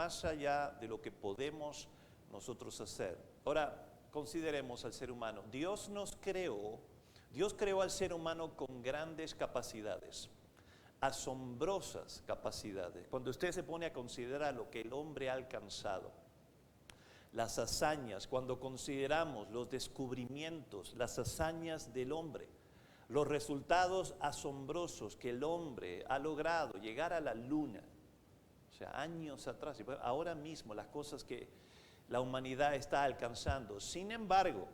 más allá de lo que podemos nosotros hacer. Ahora, consideremos al ser humano. Dios creó al ser humano con grandes capacidades, asombrosas capacidades. Cuando usted se pone a considerar lo que el hombre ha alcanzado, las hazañas, cuando consideramos los descubrimientos, las hazañas del hombre, los resultados asombrosos que el hombre ha logrado, llegar a la luna, o sea, años atrás, y ahora mismo las cosas que la humanidad está alcanzando. Sin embargo,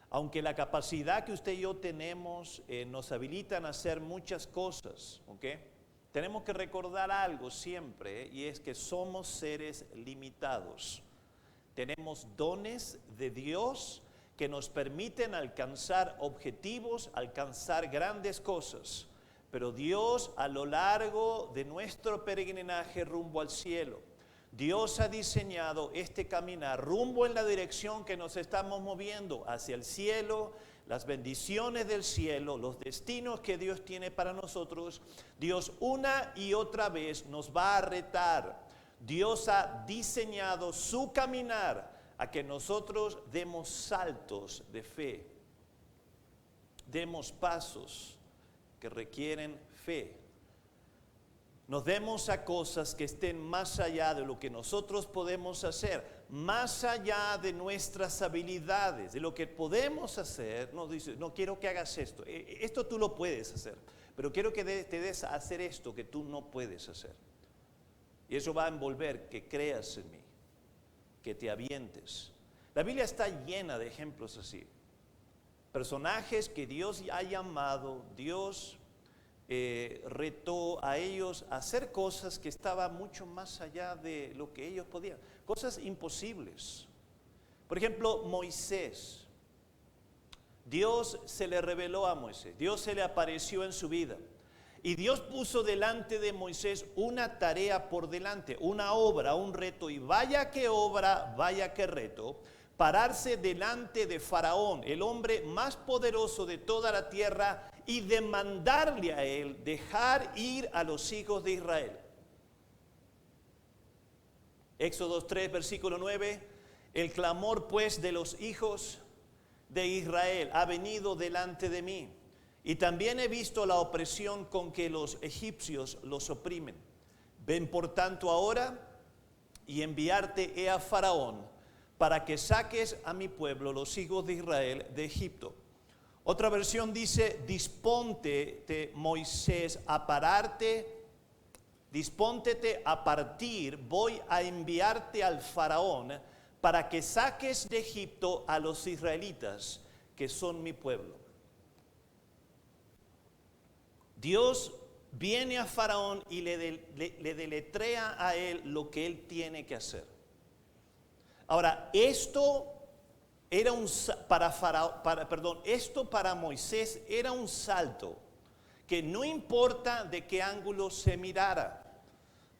aunque la capacidad que usted y yo tenemos nos habilitan a hacer muchas cosas, ¿ok? Tenemos que recordar algo siempre, y es que somos seres limitados. Tenemos dones de Dios que nos permiten alcanzar objetivos, alcanzar grandes cosas. Pero Dios, a lo largo de nuestro peregrinaje rumbo al cielo, Dios ha diseñado este caminar rumbo en la dirección que nos estamos moviendo hacia el cielo, las bendiciones del cielo, los destinos que Dios tiene para nosotros. Dios una y otra vez nos va a retar. Dios ha diseñado su caminar a que nosotros demos saltos de fe, demos pasos que requieren fe. Nos demos a cosas que estén más allá de lo que nosotros podemos hacer, más allá de nuestras habilidades, de lo que podemos hacer. Nos dice, no quiero que hagas esto, esto tú lo puedes hacer, pero quiero que te des a hacer esto que tú no puedes hacer. Y eso va a envolver que creas en mí, que te avientes. La Biblia está llena de ejemplos así. Personajes que Dios ha llamado, Dios retó a ellos a hacer cosas que estaban mucho más allá de lo que ellos podían. Cosas imposibles. Por ejemplo, Moisés. Dios se le reveló a Moisés. Dios se le apareció en su vida. Y Dios puso delante de Moisés una tarea por delante, una obra, un reto. Y vaya que obra, vaya que reto. Pararse delante de Faraón, el hombre más poderoso de toda la tierra, y demandarle a él dejar ir a los hijos de Israel. Éxodo 3, versículo 9, el clamor pues de los hijos de Israel ha venido delante de mí, y también he visto la opresión con que los egipcios los oprimen. Ven por tanto ahora y enviarte he a Faraón, para que saques a mi pueblo, los hijos de Israel, de Egipto. Otra versión dice, dispóntete Moisés a pararte, dispóntete a partir, voy a enviarte al Faraón para que saques de Egipto a los israelitas, que son mi pueblo. Dios viene a Faraón y le deletrea a él lo que él tiene que hacer. Ahora, esto para Moisés era un salto que no importa de qué ángulo se mirara,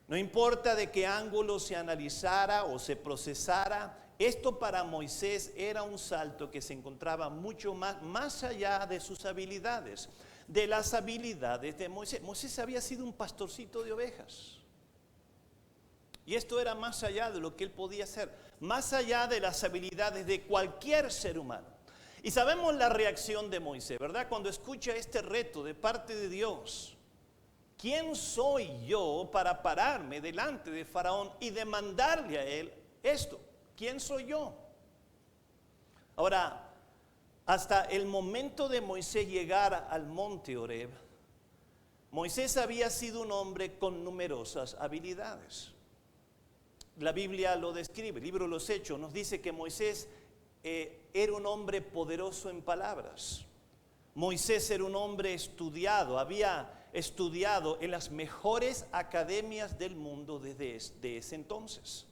no importa de qué ángulo se analizara o se procesara, esto para Moisés era un salto que se encontraba mucho más allá de sus habilidades, de las habilidades de Moisés. Moisés había sido un pastorcito de ovejas. Y esto era más allá de lo que él podía hacer, más allá de las habilidades de cualquier ser humano. Y sabemos la reacción de Moisés, ¿verdad? Cuando escucha este reto de parte de Dios. ¿Quién soy yo para pararme delante de Faraón y demandarle a él esto? ¿Quién soy yo? Ahora, hasta el momento de Moisés llegar al monte Horeb, Moisés había sido un hombre con numerosas habilidades. La Biblia lo describe, el libro de los Hechos nos dice que Moisés era un hombre poderoso en palabras. Moisés era un hombre estudiado, había estudiado en las mejores academias del mundo desde ese entonces.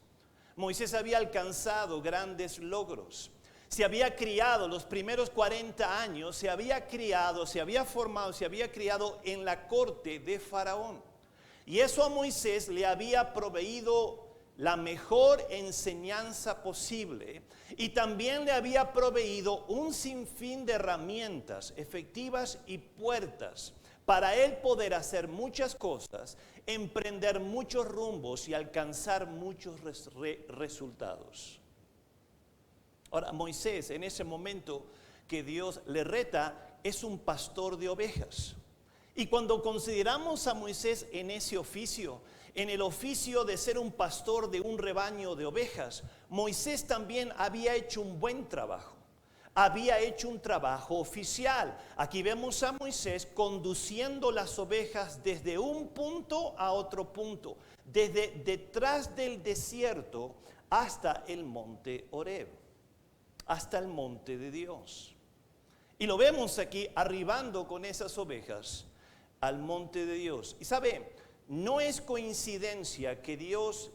Moisés había alcanzado grandes logros. Se había criado los primeros 40 años, se había formado, se había criado en la corte de Faraón. Y eso a Moisés le había proveído la mejor enseñanza posible, y también le había proveído un sinfín de herramientas efectivas y puertas para él poder hacer muchas cosas, emprender muchos rumbos y alcanzar muchos resultados. Ahora, Moisés, en ese momento que Dios le reta, es un pastor de ovejas. Y cuando consideramos a Moisés en ese oficio, en el oficio de ser un pastor de un rebaño de ovejas, Moisés también había hecho un buen trabajo. Había hecho un trabajo oficial. Aquí vemos a Moisés conduciendo las ovejas desde un punto a otro punto, desde detrás del desierto hasta el monte Horeb, hasta el monte de Dios. Y lo vemos aquí arribando con esas ovejas al monte de Dios. Y sabe, no es coincidencia que Dios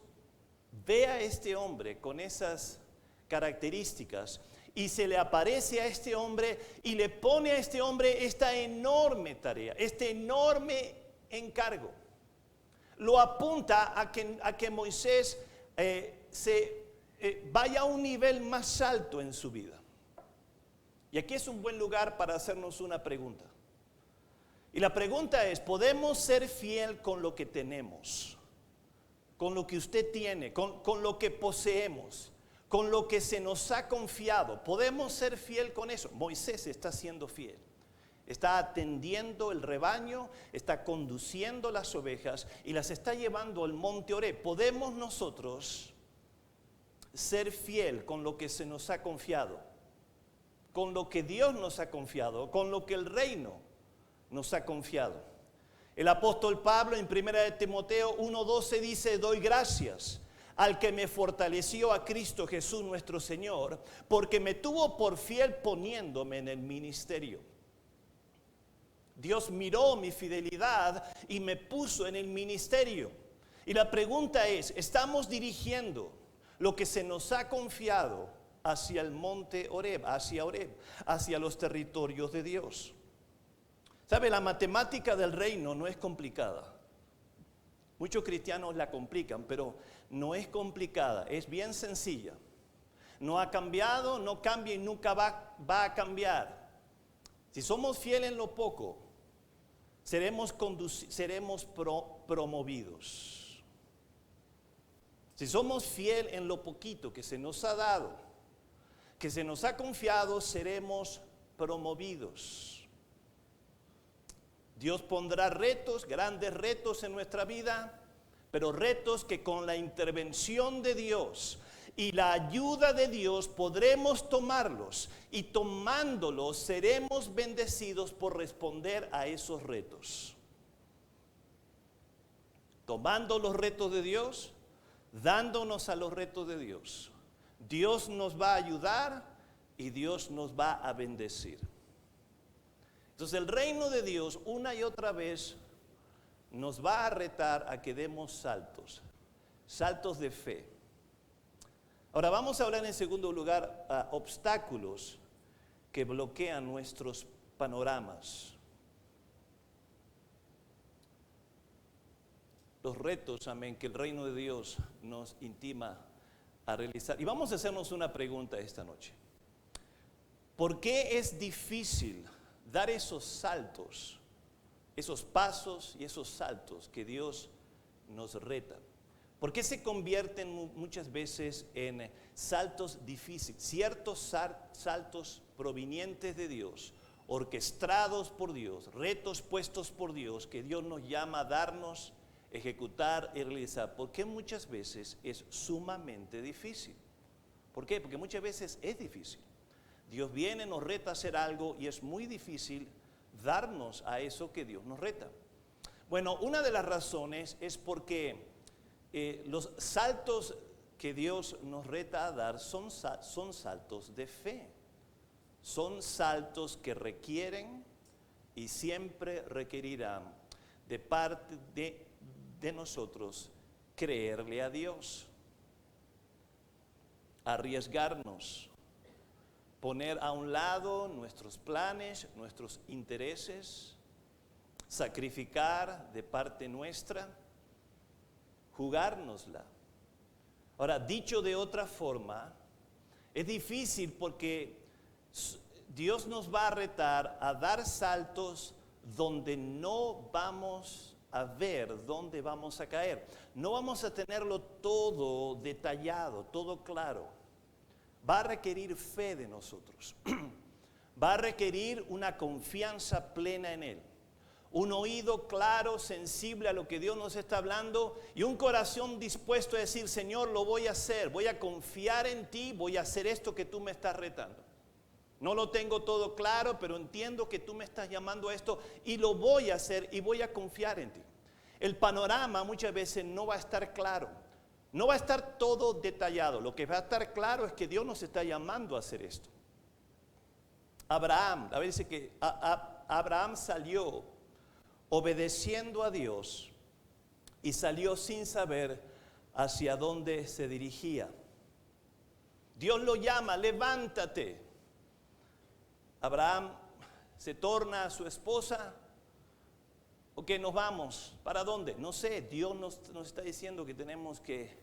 vea a este hombre con esas características y se le aparece a este hombre y le pone a este hombre esta enorme tarea, este enorme encargo. Lo apunta a que Moisés vaya a un nivel más alto en su vida. Y aquí es un buen lugar para hacernos una pregunta. Y la pregunta es, ¿podemos ser fiel con lo que tenemos? Con lo que usted tiene, con lo que poseemos, con lo que se nos ha confiado. ¿Podemos ser fiel con eso? Moisés está siendo fiel. Está atendiendo el rebaño, está conduciendo las ovejas y las está llevando al monte Horeb. ¿Podemos nosotros ser fiel con lo que se nos ha confiado? Con lo que Dios nos ha confiado, con lo que el reino nos ha confiado. El apóstol Pablo en 1 Timoteo 1:12 dice: doy gracias al que me fortaleció, a Cristo Jesús nuestro Señor, porque me tuvo por fiel poniéndome en el ministerio. Dios miró mi fidelidad y me puso en el ministerio. Y la pregunta es, ¿estamos dirigiendo lo que se nos ha confiado hacia el monte Horeb, hacia los territorios de Dios? ¿Sabe? La matemática del reino no es complicada. Muchos cristianos la complican, pero no es complicada, es bien sencilla. No ha cambiado, no cambia y nunca va a cambiar. Si somos fieles en lo poco, seremos promovidos. Si somos fieles en lo poquito que se nos ha dado, que se nos ha confiado, seremos promovidos. Dios pondrá retos, grandes retos en nuestra vida, pero retos que con la intervención de Dios y la ayuda de Dios podremos tomarlos, y tomándolos seremos bendecidos por responder a esos retos. Tomando los retos de Dios, dándonos a los retos de Dios, Dios nos va a ayudar y Dios nos va a bendecir. Entonces el reino de Dios una y otra vez nos va a retar a que demos saltos de fe. Ahora vamos a hablar en segundo lugar obstáculos que bloquean nuestros panoramas. Los retos, amén, que el reino de Dios nos intima a realizar. Y vamos a hacernos una pregunta esta noche. ¿Por qué es difícil dar esos saltos, esos pasos y esos saltos que Dios nos reta? ¿Por qué se convierten muchas veces en saltos difíciles? Ciertos saltos provenientes de Dios, orquestados por Dios, retos puestos por Dios, que Dios nos llama a darnos, ejecutar y realizar. ¿Por qué muchas veces es sumamente difícil? ¿Por qué? Porque muchas veces es difícil. Dios viene, nos reta a hacer algo y es muy difícil darnos a eso que Dios nos reta. Bueno, una de las razones es porque los saltos que Dios nos reta a dar son saltos de fe. Son saltos que requieren y siempre requerirán de parte de nosotros creerle a Dios, arriesgarnos, poner a un lado nuestros planes, nuestros intereses, sacrificar de parte nuestra, jugárnosla. Ahora, dicho de otra forma, es difícil porque Dios nos va a retar a dar saltos donde no vamos a ver dónde vamos a caer. No vamos a tenerlo todo detallado, todo claro. Va a requerir fe de nosotros. Va a requerir una confianza plena en Él. Un oído claro, sensible a lo que Dios nos está hablando y un corazón dispuesto a decir, Señor, lo voy a hacer, voy a confiar en ti, voy a hacer esto que tú me estás retando. No lo tengo todo claro, pero entiendo que tú me estás llamando a esto y lo voy a hacer y voy a confiar en ti. El panorama muchas veces no va a estar claro, no va a estar todo detallado. Lo que va a estar claro es que Dios nos está llamando a hacer esto. Abraham, a ver, dice que Abraham salió obedeciendo a Dios y salió sin saber hacia dónde se dirigía. Dios lo llama, levántate. Abraham se torna a su esposa. Ok, nos vamos. ¿Para dónde? No sé, Dios nos está diciendo que tenemos que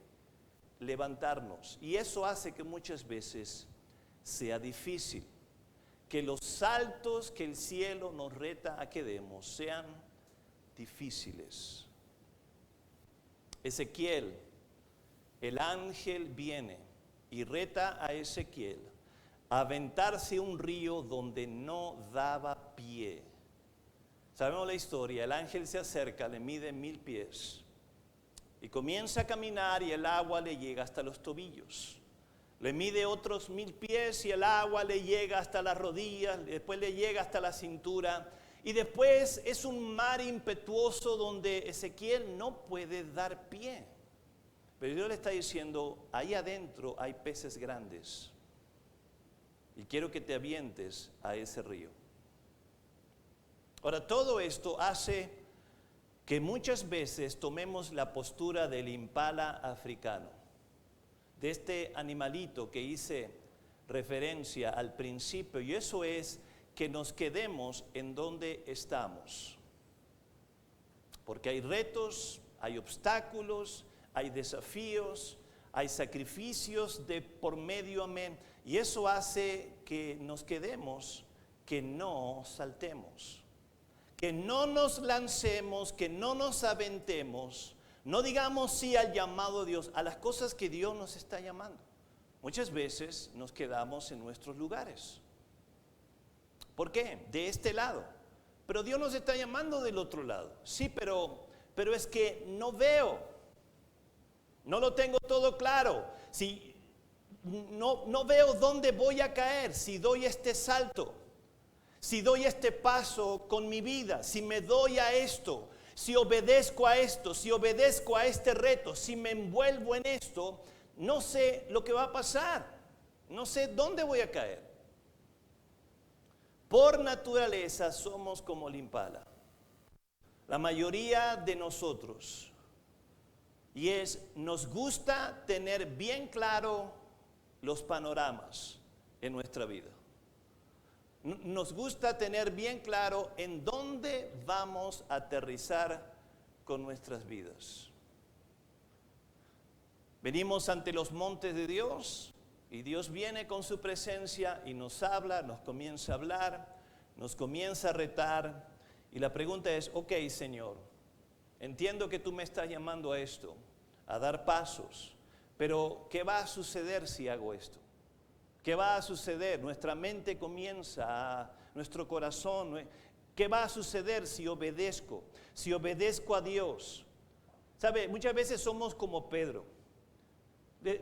levantarnos. Y eso hace que muchas veces sea difícil. Que los saltos que el cielo nos reta a que demos sean difíciles. Ezequiel, el ángel viene y reta a Ezequiel a aventarse un río donde no daba pie. Sabemos la historia, el ángel se acerca, le mide 1000 pies y comienza a caminar y el agua le llega hasta los tobillos. Le mide otros 1000 pies y el agua le llega hasta las rodillas, después le llega hasta la cintura. Y después es un mar impetuoso donde Ezequiel no puede dar pie. Pero Dios le está diciendo, ahí adentro hay peces grandes. Y quiero que te avientes a ese río. Ahora, todo esto hace que muchas veces tomemos la postura del impala africano. De este animalito que hice referencia al principio. Y eso es que nos quedemos en donde estamos. Porque hay retos, hay obstáculos, hay desafíos, hay sacrificios de por medio, amén. Y eso hace que nos quedemos, que no saltemos, que no nos lancemos, que no nos aventemos, no digamos sí al llamado de Dios, a las cosas que Dios nos está llamando. Muchas veces nos quedamos en nuestros lugares. ¿Por qué? De este lado. Pero Dios nos está llamando del otro lado. Sí, pero es que no veo. No lo tengo todo claro. Si no veo dónde voy a caer. Si doy este salto. Si doy este paso con mi vida. Si me doy a esto. Si obedezco a esto. Si obedezco a este reto. Si me envuelvo en esto. No sé lo que va a pasar. No sé dónde voy a caer. Por naturaleza somos como el impala. La mayoría de nosotros. Y nos gusta tener bien claro los panoramas en nuestra vida. Nos gusta tener bien claro en dónde vamos a aterrizar con nuestras vidas. Venimos ante los montes de Dios. Y Dios viene con su presencia y nos habla, nos comienza a hablar, nos comienza a retar. Y la pregunta es, ok, Señor, entiendo que tú me estás llamando a esto, a dar pasos, pero ¿qué va a suceder si hago esto? ¿Qué va a suceder? Nuestra mente comienza, nuestro corazón, ¿qué va a suceder si obedezco? Si obedezco a Dios. ¿Sabe? Muchas veces somos como Pedro.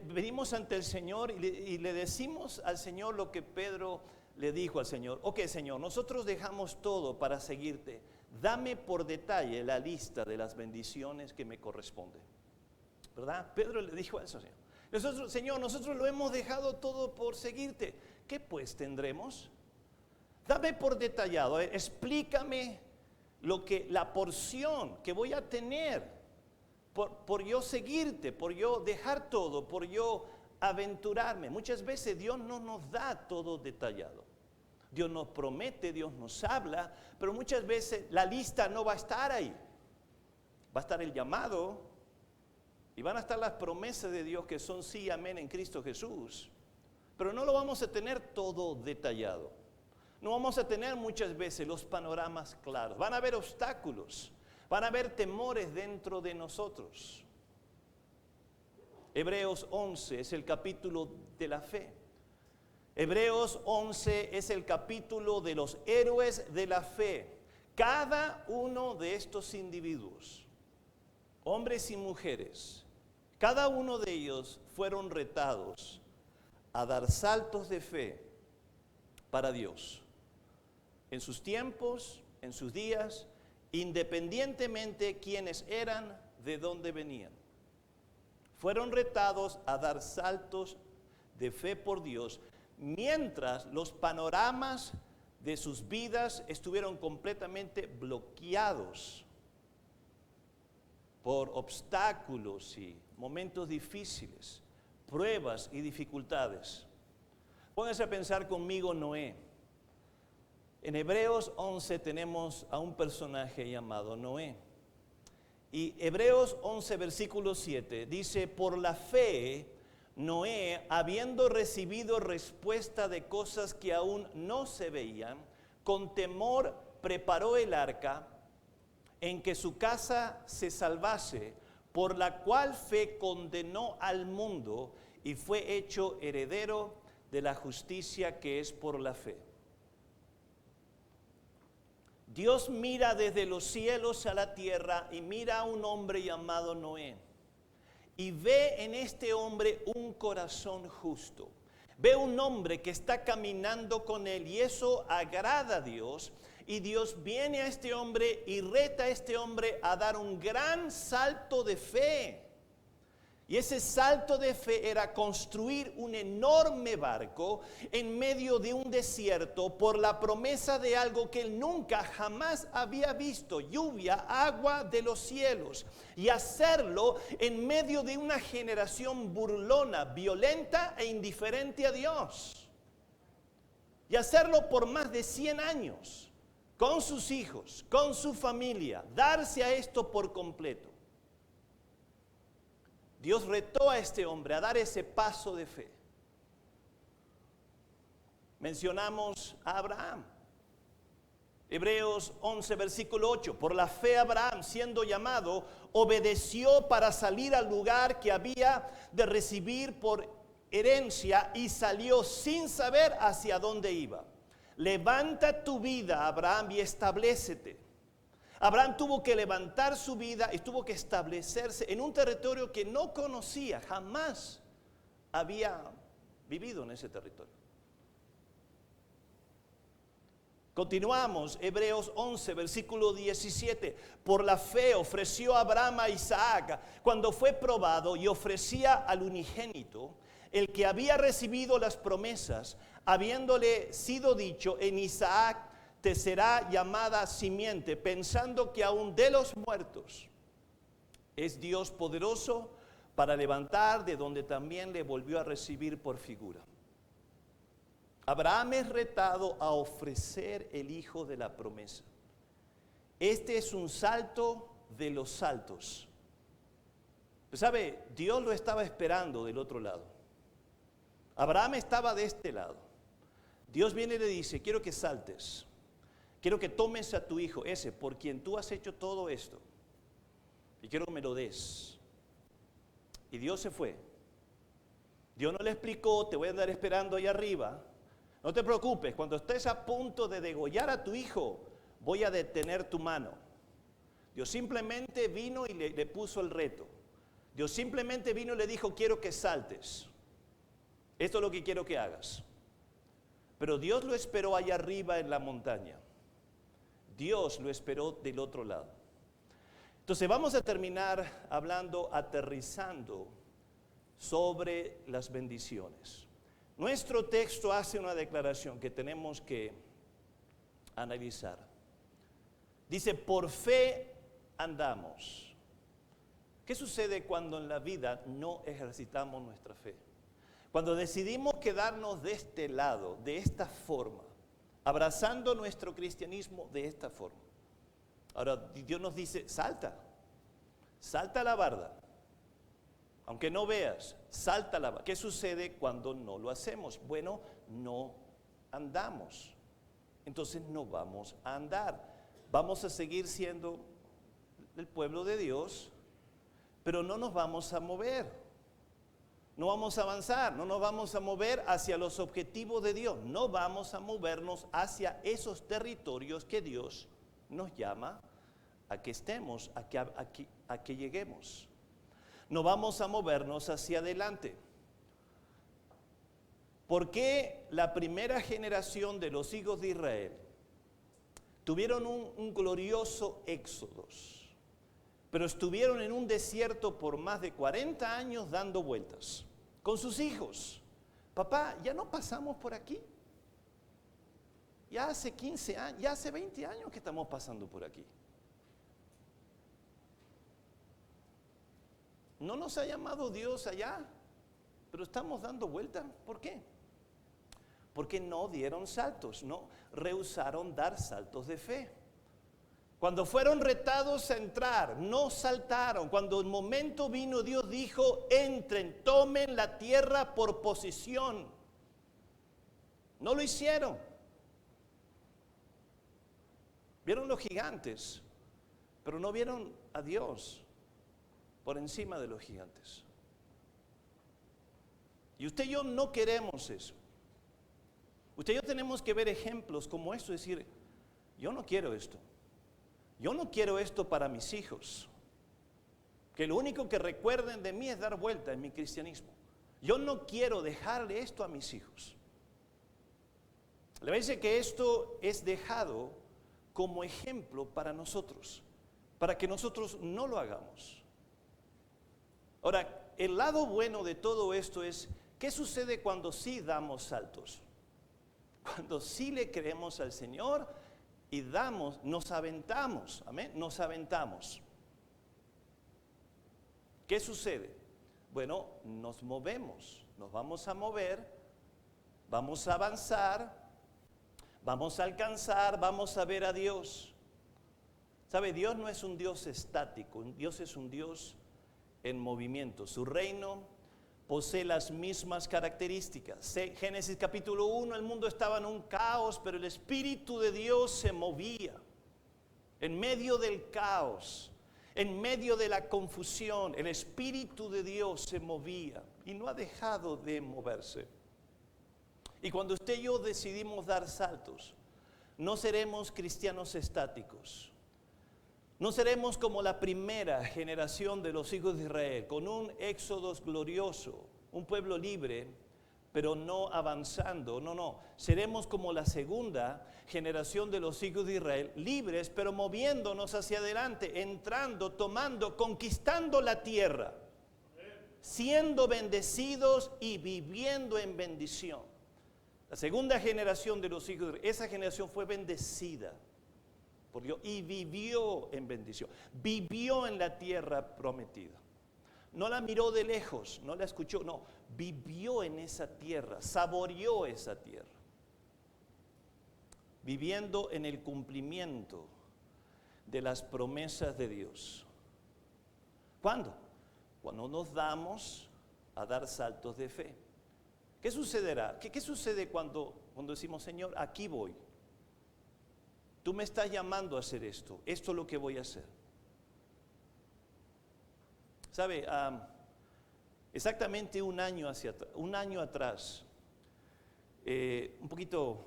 Venimos ante el Señor y le decimos al Señor lo que Pedro le dijo al Señor. Ok, Señor, nosotros dejamos todo para seguirte. Dame por detalle la lista de las bendiciones que me corresponden. ¿Verdad? Pedro le dijo eso, Señor. Señor, nosotros lo hemos dejado todo por seguirte. ¿Qué pues tendremos? Dame por detallado, explícame la porción que voy a tener. Por yo seguirte, por yo dejar todo, por yo aventurarme. Muchas veces Dios no nos da todo detallado. Dios nos promete, Dios nos habla, pero muchas veces la lista no va a estar ahí. Va a estar el llamado y van a estar las promesas de Dios que son sí, amén en Cristo Jesús. Pero no lo vamos a tener todo detallado. No vamos a tener muchas veces los panoramas claros. Van a haber obstáculos, van a haber temores dentro de nosotros. Hebreos 11 es el capítulo de la fe. Hebreos 11 es el capítulo de los héroes de la fe. Cada uno de estos individuos, hombres y mujeres, cada uno de ellos fueron retados a dar saltos de fe para Dios. En sus tiempos, en sus días, independientemente quiénes eran, de dónde venían. Fueron retados a dar saltos de fe por Dios, mientras los panoramas de sus vidas estuvieron completamente bloqueados por obstáculos y momentos difíciles, pruebas y dificultades. Pónganse a pensar conmigo Noé. En Hebreos 11 tenemos a un personaje llamado Noé. Y Hebreos 11, versículo 7, dice, por la fe, Noé, habiendo recibido respuesta de cosas que aún no se veían, con temor preparó el arca en que su casa se salvase, por la cual fe condenó al mundo y fue hecho heredero de la justicia que es por la fe. Dios mira desde los cielos a la tierra y mira a un hombre llamado Noé y ve en este hombre un corazón justo. Ve un hombre que está caminando con él y eso agrada a Dios. Y Dios viene a este hombre y reta a este hombre a dar un gran salto de fe. Y ese salto de fe era construir un enorme barco en medio de un desierto por la promesa de algo que él nunca jamás había visto, lluvia, agua de los cielos. Y hacerlo en medio de una generación burlona, violenta e indiferente a Dios. Y hacerlo por más de 100 años. Con sus hijos, con su familia, darse a esto por completo. Dios retó a este hombre a dar ese paso de fe. Mencionamos a Abraham. Hebreos 11, versículo 8. Por la fe Abraham, siendo llamado, obedeció para salir al lugar que había de recibir por herencia y salió sin saber hacia dónde iba. Levanta tu vida, Abraham, y establécete. Abraham tuvo que levantar su vida y tuvo que establecerse en un territorio que no conocía, jamás había vivido en ese territorio. Continuamos, Hebreos 11, versículo 17. Por la fe ofreció Abraham a Isaac cuando fue probado y ofrecía al unigénito, el que había recibido las promesas, habiéndole sido dicho, en Isaac te será llamada simiente, pensando que aún de los muertos es Dios poderoso para levantar, de donde también le volvió a recibir por figura. Abraham es retado a ofrecer el hijo de la promesa. Este es un salto de los saltos. ¿Sabe? Dios lo estaba esperando del otro lado. Abraham estaba de este lado. Dios viene y le dice, quiero que saltes. Quiero que tomes a tu hijo, ese por quien tú has hecho todo esto. Y quiero que me lo des. Y Dios se fue. Dios no le explicó, te voy a andar esperando ahí arriba. No te preocupes, cuando estés a punto de degollar a tu hijo, voy a detener tu mano. Dios simplemente vino y le puso el reto. Dios simplemente vino y le dijo, quiero que saltes. Esto es lo que quiero que hagas. Pero Dios lo esperó allá arriba en la montaña. Dios lo esperó del otro lado. Entonces vamos a terminar hablando, aterrizando sobre las bendiciones. Nuestro texto hace una declaración que tenemos que analizar. Dice, por fe andamos. ¿Qué sucede cuando en la vida no ejercitamos nuestra fe? Cuando decidimos quedarnos de este lado, de esta forma, abrazando nuestro cristianismo de esta forma. Ahora Dios nos dice, salta la barda. Aunque no veas, salta la barda. ¿Qué sucede cuando no lo hacemos? Bueno, no andamos. entonces no vamos a andar. Vamos a seguir siendo el pueblo de Dios, pero no nos vamos a mover. No vamos a avanzar, no nos vamos a mover hacia los objetivos de Dios. No vamos a movernos hacia esos territorios que Dios nos llama a que estemos, a que lleguemos. No vamos a movernos hacia adelante. ¿Por qué la primera generación de los hijos de Israel tuvieron un glorioso éxodo, pero estuvieron en un desierto por más de 40 años dando vueltas con sus hijos? Papá, ya no pasamos por aquí. Ya hace 15 años, ya hace 20 años que estamos pasando por aquí. No nos ha llamado Dios allá, pero estamos dando vueltas. ¿Por qué? Porque no dieron saltos, no rehusaron dar saltos de fe. Cuando fueron retados a entrar, no saltaron. Cuando el momento vino, Dios dijo: entren, tomen la tierra por posesión. No lo hicieron. Vieron los gigantes, pero no vieron a Dios por encima de los gigantes. Y usted y yo no queremos eso. Usted y yo tenemos que ver ejemplos como esto, decir: yo no quiero esto. Yo no quiero esto para mis hijos. Que lo único que recuerden de mí es dar vuelta en mi cristianismo. Yo no quiero dejarle esto a mis hijos. Le parece que esto es dejado como ejemplo para nosotros, para que nosotros no lo hagamos. Ahora, el lado bueno de todo esto es: ¿qué sucede cuando sí damos saltos? Cuando sí le creemos al Señor y nos aventamos, amén, nos aventamos. ¿Qué sucede? Bueno, nos movemos, nos vamos a mover, vamos a avanzar, vamos a alcanzar, vamos a ver a Dios. ¿Sabe? Dios no es un Dios estático, Dios es un Dios en movimiento. Su reino posee las mismas características. Génesis capítulo 1, el mundo estaba en un caos, pero el Espíritu de Dios se movía. En medio del caos, en medio de la confusión, el Espíritu de Dios se movía y no ha dejado de moverse. Y cuando usted y yo decidimos dar saltos, no seremos cristianos estáticos. No seremos como la primera generación de los hijos de Israel, con un éxodo glorioso, un pueblo libre, pero no avanzando. No. Seremos como la segunda generación de los hijos de Israel, libres, pero moviéndonos hacia adelante, entrando, tomando, conquistando la tierra, siendo bendecidos y viviendo en bendición. La segunda generación de los hijos de Israel, esa generación fue bendecida por Dios y vivió en bendición, vivió en la tierra prometida. No la miró de lejos, no la escuchó, no, vivió en esa tierra, saboreó esa tierra, viviendo en el cumplimiento de las promesas de Dios. ¿Cuándo? Cuando nos damos a dar saltos de fe. ¿Qué sucederá? ¿Qué sucede cuando decimos: Señor, aquí voy? Tú me estás llamando a hacer esto es lo que voy a hacer. ¿Sabe? Exactamente un año atrás, un poquito,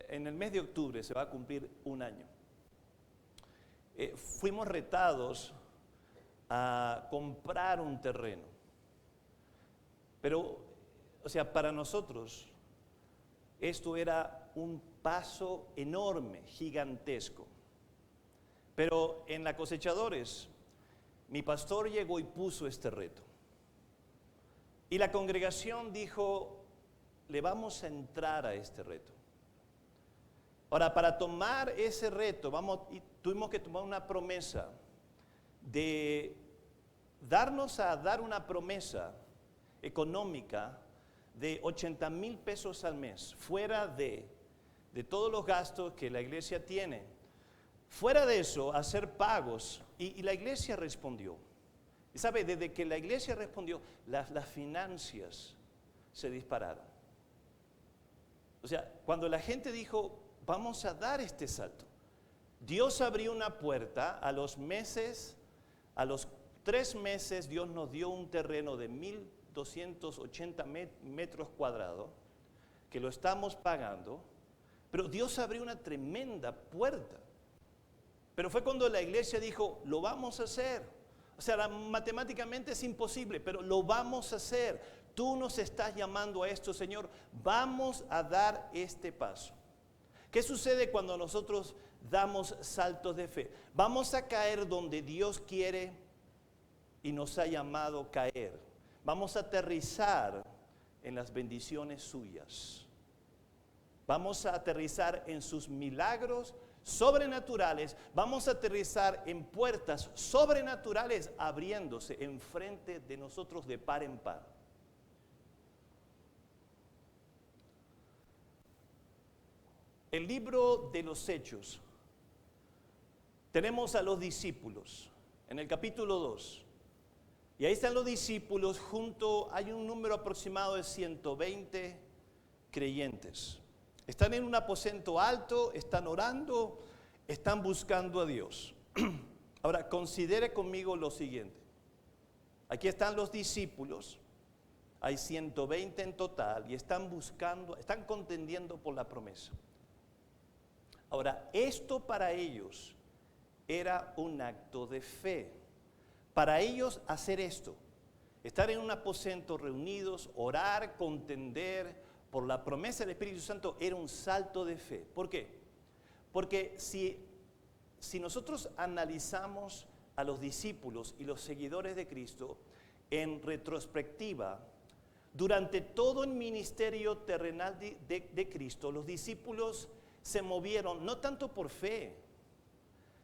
en el mes de octubre se va a cumplir un año. Fuimos retados a comprar un terreno. Pero, para nosotros, esto era un paso enorme, gigantesco. Pero en la Cosechadores, mi pastor llegó y puso este reto. Y la congregación dijo: le vamos a entrar a este reto. Ahora, para tomar ese reto, tuvimos que tomar una promesa de dar una promesa económica de 80,000 pesos al mes, fuera de todos los gastos que la iglesia tiene. Fuera de eso, hacer pagos. Y la iglesia respondió. Y sabe, desde que la iglesia respondió, las finanzas se dispararon. Cuando la gente dijo: vamos a dar este salto. Dios abrió una puerta a los 3 meses Dios nos dio un terreno de 1,280 metros cuadrados, que lo estamos pagando, pero Dios abrió una tremenda puerta. Pero fue cuando la iglesia dijo, lo vamos a hacer. O sea, matemáticamente es imposible, pero lo vamos a hacer. Tú nos estás llamando a esto, Señor. Vamos a dar este paso. ¿Qué sucede cuando nosotros damos saltos de fe? Vamos a caer donde Dios quiere y nos ha llamado caer. Vamos a aterrizar en las bendiciones suyas. Vamos a aterrizar en sus milagros sobrenaturales. Vamos a aterrizar en puertas sobrenaturales abriéndose enfrente de nosotros de par en par. El libro de los Hechos, tenemos a los discípulos en el capítulo 2. Y ahí están los discípulos hay un número aproximado de 120 creyentes. Están en un aposento alto, están orando, están buscando a Dios. Ahora, considere conmigo lo siguiente. Aquí están los discípulos, hay 120 en total y están contendiendo por la promesa. Ahora, esto para ellos era un acto de fe. Para ellos hacer esto, estar en un aposento reunidos, orar, contender por la promesa del Espíritu Santo, era un salto de fe. ¿Por qué? Porque si nosotros analizamos a los discípulos y los seguidores de Cristo en retrospectiva, durante todo el ministerio terrenal de Cristo, los discípulos se movieron no tanto por fe,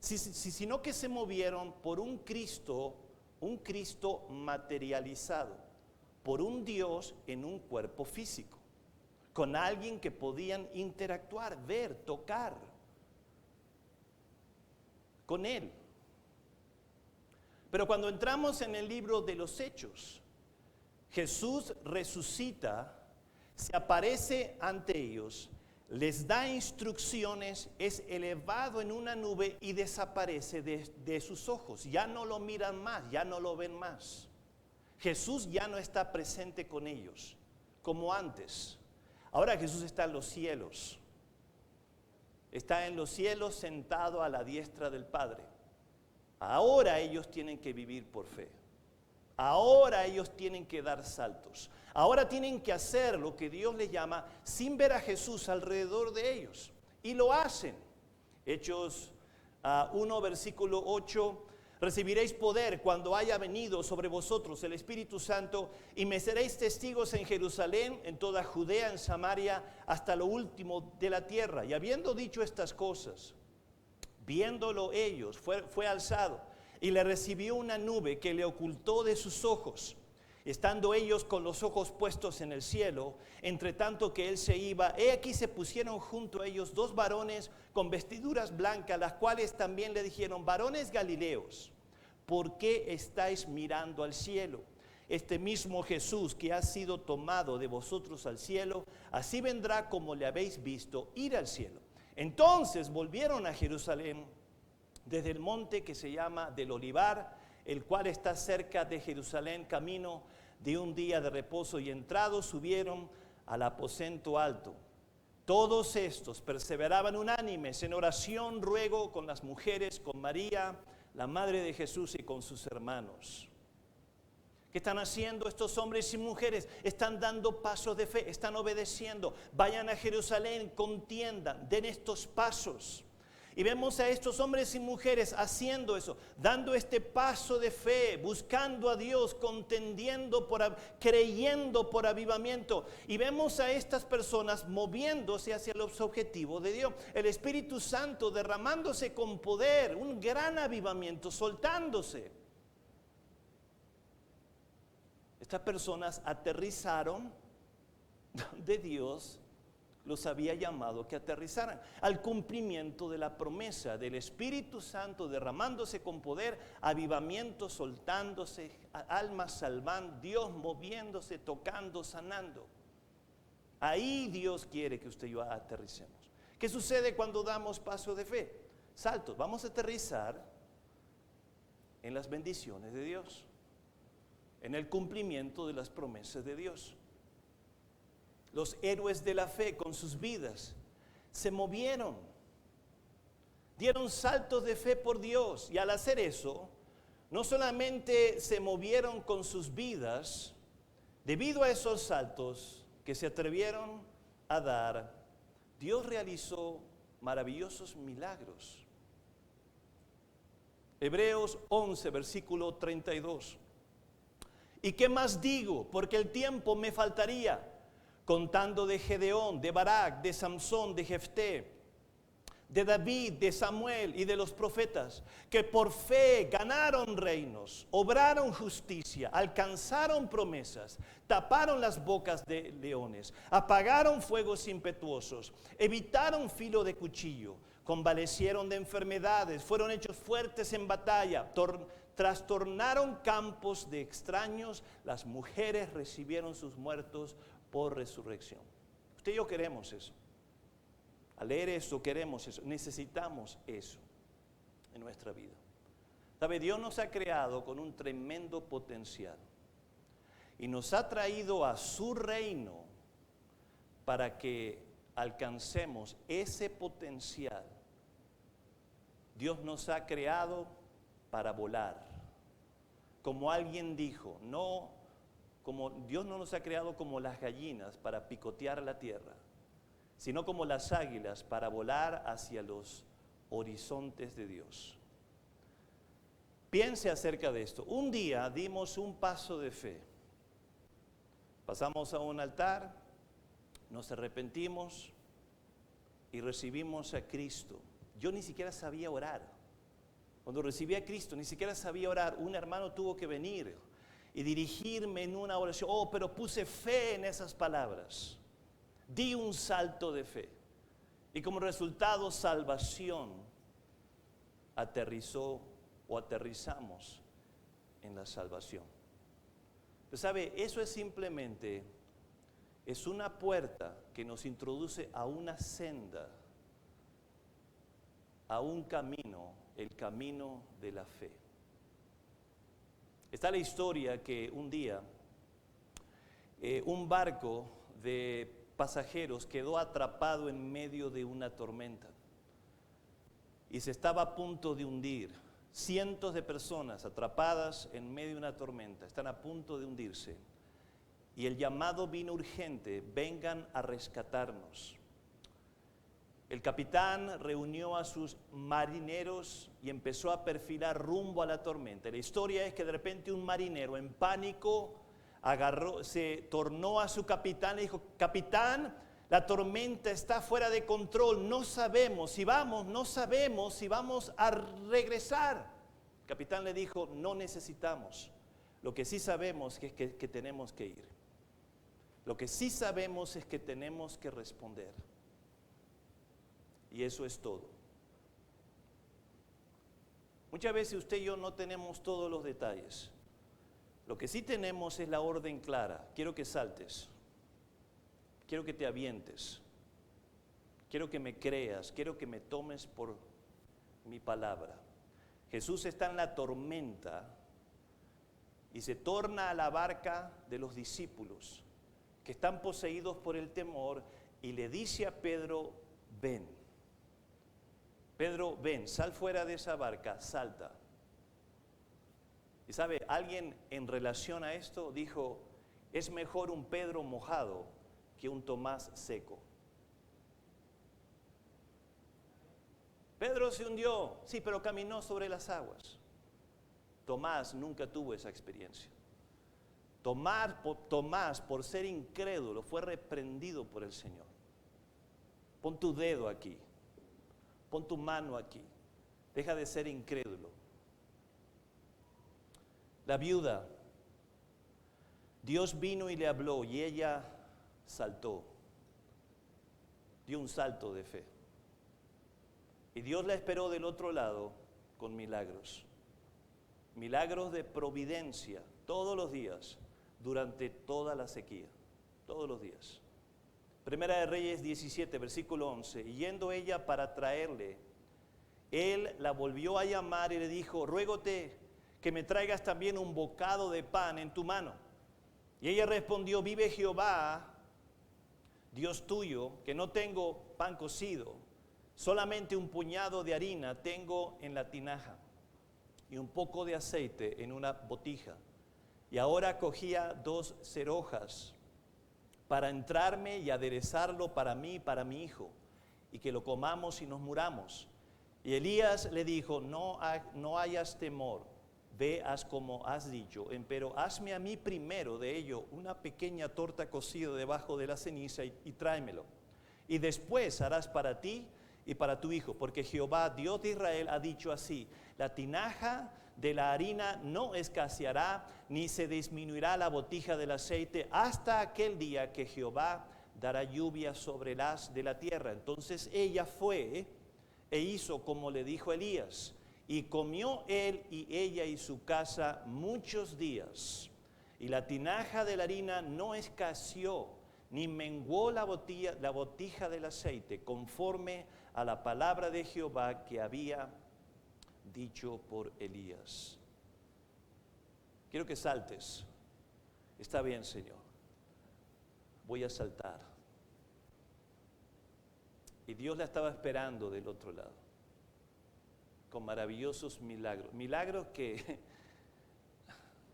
sino que se movieron por un Cristo materializado, por un Dios en un cuerpo físico, con alguien que podían interactuar, ver, tocar con Él. Pero cuando entramos en el libro de los Hechos, Jesús resucita, se aparece ante ellos, les da instrucciones, es elevado en una nube y desaparece de sus ojos. Ya no lo miran más, ya no lo ven más. Jesús ya no está presente con ellos, como antes. Ahora Jesús está en los cielos. Está en los cielos sentado a la diestra del Padre. Ahora ellos tienen que vivir por fe. Ahora ellos tienen que dar saltos. Ahora tienen que hacer lo que Dios les llama sin ver a Jesús alrededor de ellos. Y lo hacen. Hechos 1, versículo 8. Recibiréis poder cuando haya venido sobre vosotros el Espíritu Santo y me seréis testigos en Jerusalén, en toda Judea, en Samaria, hasta lo último de la tierra. Y habiendo dicho estas cosas, viéndolo ellos, fue alzado y le recibió una nube que le ocultó de sus ojos. Estando ellos con los ojos puestos en el cielo, entre tanto que él se iba, he aquí se pusieron junto a ellos 2 varones con vestiduras blancas, las cuales también le dijeron: varones galileos, ¿por qué estáis mirando al cielo? Este mismo Jesús que ha sido tomado de vosotros al cielo, así vendrá como le habéis visto ir al cielo. Entonces volvieron a Jerusalén desde el monte que se llama del Olivar, el cual está cerca de Jerusalén, camino de un día de reposo, y entrados subieron al aposento alto. Todos estos perseveraban unánimes en oración, ruego con las mujeres, con María, la madre de Jesús, y con sus hermanos. ¿Qué están haciendo estos hombres y mujeres? Están dando pasos de fe, están obedeciendo. Vayan a Jerusalén, contiendan, den estos pasos. Y vemos a estos hombres y mujeres haciendo eso, dando este paso de fe, buscando a Dios, contendiendo, creyendo por avivamiento. Y vemos a estas personas moviéndose hacia los objetivos de Dios. El Espíritu Santo derramándose con poder, un gran avivamiento, soltándose. Estas personas aterrizaron donde Dios los había llamado que aterrizaran, al cumplimiento de la promesa del Espíritu Santo derramándose con poder, avivamiento, soltándose, almas salvando, Dios moviéndose, tocando, sanando. Ahí Dios quiere que usted y yo aterricemos, ¿Qué sucede cuando damos paso de fe? Saltos. Vamos a aterrizar en las bendiciones de Dios, en el cumplimiento de las promesas de Dios. Los héroes de la fe con sus vidas se movieron, dieron saltos de fe por Dios, y al hacer eso, no solamente se movieron con sus vidas, debido a esos saltos que se atrevieron a dar, Dios realizó maravillosos milagros. Hebreos 11, versículo 32. ¿Y qué más digo? Porque el tiempo me faltaría, contando de Gedeón, de Barak, de Samsón, de Jefté, de David, de Samuel y de los profetas, que por fe ganaron reinos, obraron justicia, alcanzaron promesas, taparon las bocas de leones, apagaron fuegos impetuosos, evitaron filo de cuchillo, convalecieron de enfermedades, fueron hechos fuertes en batalla, trastornaron campos de extraños, las mujeres recibieron sus muertos por resurrección. Usted y yo queremos eso. Al leer eso, queremos eso, necesitamos eso en nuestra vida. ¿Sabe? Dios nos ha creado con un tremendo potencial y nos ha traído a su reino para que alcancemos ese potencial. Dios nos ha creado para volar. Como alguien dijo, Dios no nos ha creado como las gallinas para picotear la tierra, sino como las águilas para volar hacia los horizontes de Dios. Piense acerca de esto. Un día dimos un paso de fe. Pasamos a un altar, nos arrepentimos y recibimos a Cristo. Yo ni siquiera sabía orar. Cuando recibí a Cristo, ni siquiera sabía orar. Un hermano tuvo que venir y dirigirme en una oración. Pero puse fe en esas palabras. Di un salto de fe. Y como resultado, salvación aterrizamos en la salvación. Pero ¿sabe? Eso es simplemente, es una puerta que nos introduce a una senda, a un camino, el camino de la fe. Está la historia que un día un barco de pasajeros quedó atrapado en medio de una tormenta y se estaba a punto de hundir. Cientos de personas atrapadas en medio de una tormenta están a punto de hundirse y el llamado vino urgente: vengan a rescatarnos. El capitán reunió a sus marineros y empezó a perfilar rumbo a la tormenta. La historia es que de repente un marinero en pánico se tornó a su capitán y dijo: capitán, la tormenta está fuera de control, no sabemos si vamos a regresar. El capitán le dijo: no necesitamos, lo que sí sabemos es que tenemos que ir. Lo que sí sabemos es que tenemos que responder. Y eso es todo. Muchas veces usted y yo no tenemos todos los detalles. Lo que sí tenemos es la orden clara. Quiero que saltes. Quiero que te avientes. Quiero que me creas. Quiero que me tomes por mi palabra. Jesús está en la tormenta y se torna a la barca de los discípulos que están poseídos por el temor y le dice a Pedro: ven. Pedro, ven, sal fuera de esa barca, salta. Y sabe, alguien en relación a esto dijo: es mejor un Pedro mojado que un Tomás seco. Pedro se hundió, sí, pero caminó sobre las aguas. Tomás nunca tuvo esa experiencia. Tomás, por ser incrédulo, fue reprendido por el Señor. Pon tu dedo aquí. Pon tu mano aquí. Deja de ser incrédulo. La viuda, Dios vino y le habló y ella saltó. Dio un salto de fe. Y Dios la esperó del otro lado con milagros. Milagros de providencia todos los días durante toda la sequía. Todos los días. Primera de Reyes 17, versículo 11. Y yendo ella para traerle, él la volvió a llamar y le dijo, ruégote que me traigas también un bocado de pan en tu mano. Y ella respondió, vive Jehová, Dios tuyo, que no tengo pan cocido, solamente un puñado de harina tengo en la tinaja y un poco de aceite en una botija. Y ahora cogía 2 cerrojas para entrarme y aderezarlo para mí y para mi hijo, y que lo comamos y nos muramos. Y Elías le dijo, no hayas temor, ve, haz como has dicho, empero hazme a mí primero de ello una pequeña torta cocida debajo de la ceniza y tráemelo. Y después harás para ti y para tu hijo, porque Jehová, Dios de Israel, ha dicho así, la tinaja de la harina no escaseará, ni se disminuirá la botija del aceite, hasta aquel día que Jehová dará lluvia sobre las de la tierra. Entonces ella fue e hizo como le dijo Elías, y comió él y ella y su casa muchos días. Y la tinaja de la harina no escaseó, ni menguó la botija del aceite, conforme a la palabra de Jehová que había dicho por Elías. Quiero que saltes. Está bien, Señor. Voy a saltar. Y Dios la estaba esperando del otro lado, con maravillosos milagros. Milagros que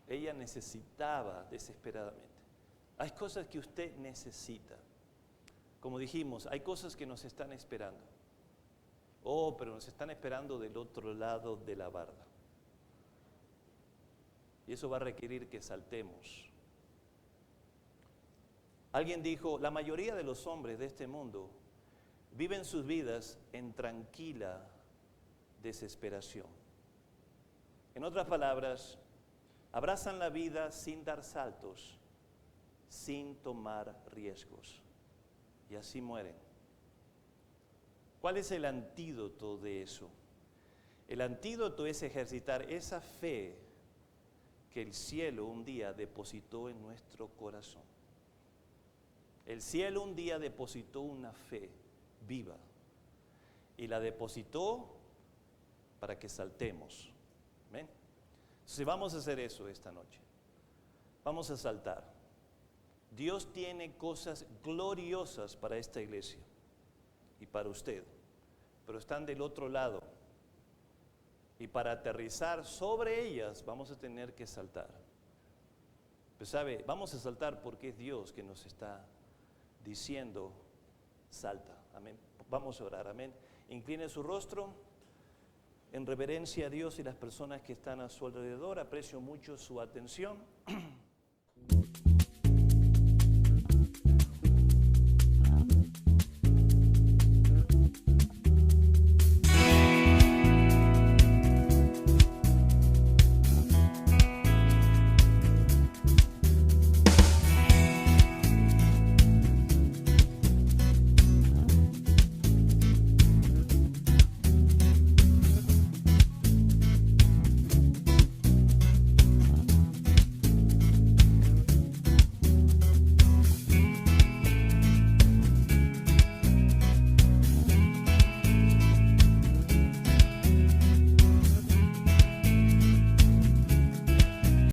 ella necesitaba desesperadamente. Hay cosas que usted necesita. Como dijimos, hay cosas que nos están esperando. Oh, pero nos están esperando del otro lado de la barda. Y eso va a requerir que saltemos. Alguien dijo, la mayoría de los hombres de este mundo viven sus vidas en tranquila desesperación. En otras palabras, abrazan la vida sin dar saltos, sin tomar riesgos, y así mueren. ¿Cuál es el antídoto de eso? El antídoto es ejercitar esa fe que el cielo un día depositó en nuestro corazón. El cielo un día depositó una fe viva y la depositó para que saltemos. ¿Ven? Entonces vamos a hacer eso esta noche. Vamos a saltar. Dios tiene cosas gloriosas para esta iglesia y para usted, pero están del otro lado. Y para aterrizar sobre ellas vamos a tener que saltar. Pues sabe, vamos a saltar porque es Dios que nos está diciendo, salta. Amén. Vamos a orar. Amén. Incline su rostro en reverencia a Dios y las personas que están a su alrededor. Aprecio mucho su atención.